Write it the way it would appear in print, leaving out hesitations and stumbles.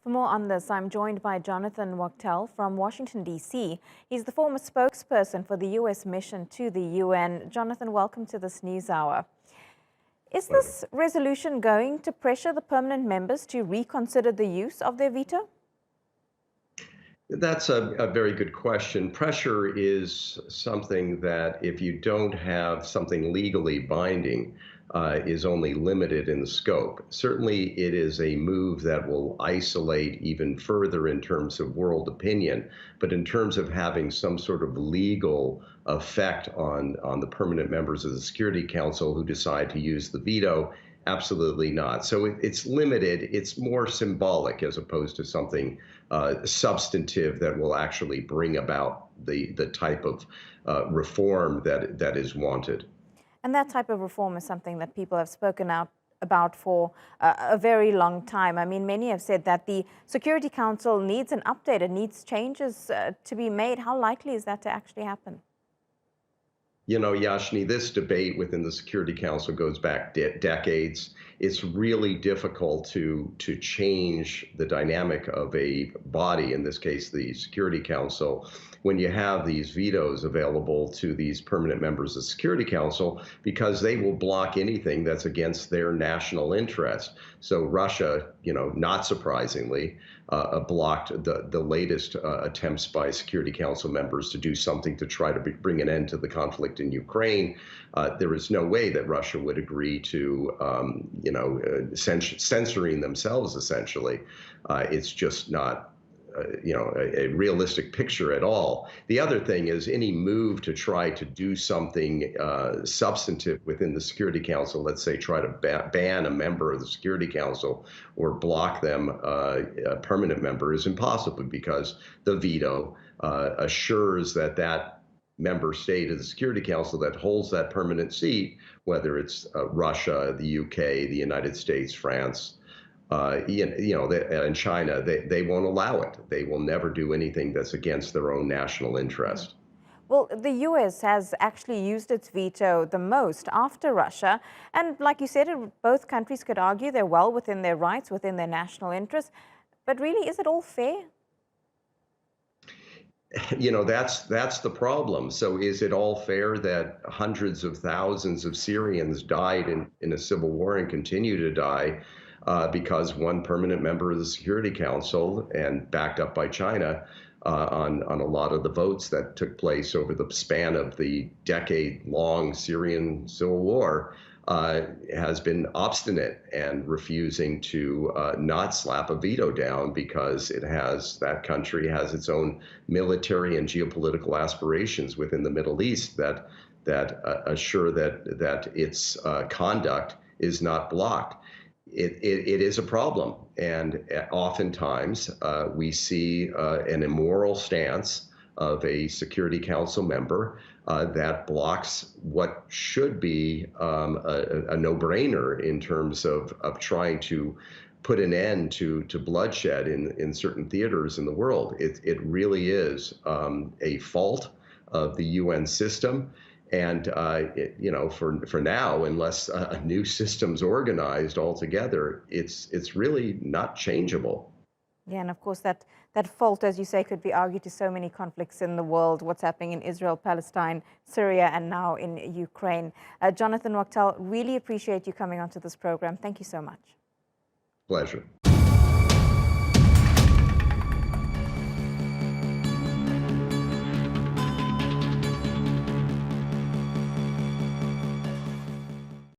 For more on this, I'm joined by Jonathan Wachtel from Washington, D.C. He's the former spokesperson for the U.S. mission to the UN. Jonathan, welcome to this News Hour. Is this resolution going to pressure the permanent members to reconsider the use of their veto? That's a very good question. Pressure is something that, if you don't have something legally binding, is only limited in the scope. Certainly, it is a move that will isolate even further in terms of world opinion, but in terms of having some sort of legal effect on the permanent members of the Security Council who decide to use the veto, absolutely not. So it's limited. It's more symbolic as opposed to something substantive that will actually bring about the type of reform that is wanted. And that type of reform is something that people have spoken out about for a very long time. I mean, many have said that the Security Council needs an update, it needs changes to be made. How likely is that to actually happen? You know, Yashni, this debate within the Security Council goes back decades. It's really difficult to change the dynamic of a body, in this case, the Security Council, when you have these vetoes available to these permanent members of the Security Council, because they will block anything that's against their national interest. So Russia, not surprisingly, blocked the latest attempts by Security Council members to do something to try to bring an end to the conflict in Ukraine. There is no way that Russia would agree to, censoring themselves, essentially. It's just not a realistic picture at all. The other thing is any move to try to do something substantive within the Security Council, let's say try to ban a member of the Security Council or block them, a permanent member, is impossible because the veto assures that member state of the Security Council that holds that permanent seat, whether it's Russia, the UK, the United States, France, and China, they won't allow it. They will never do anything that's against their own national interest. Well, the U.S. has actually used its veto the most after Russia. And like you said, both countries could argue they're well within their rights, within their national interests. But really, is it all fair? That's the problem. So is it all fair that hundreds of thousands of Syrians died in a civil war and continue to die because one permanent member of the Security Council, and backed up by China on a lot of the votes that took place over the span of the decade-long Syrian civil war, has been obstinate and refusing to not slap a veto down because that country has its own military and geopolitical aspirations within the Middle East that assure that its conduct is not blocked. It is a problem, and oftentimes we see an immoral stance of a Security Council member that blocks what should be a no-brainer in terms of trying to put an end to bloodshed in certain theaters in the world. It really is a fault of the UN system. And, for now, unless a new system's organized altogether, it's really not changeable. Yeah, and of course that fault, as you say, could be argued to so many conflicts in the world, what's happening in Israel, Palestine, Syria, and now in Ukraine. Jonathan Wachtel, really appreciate you coming onto this program. Thank you so much. Pleasure.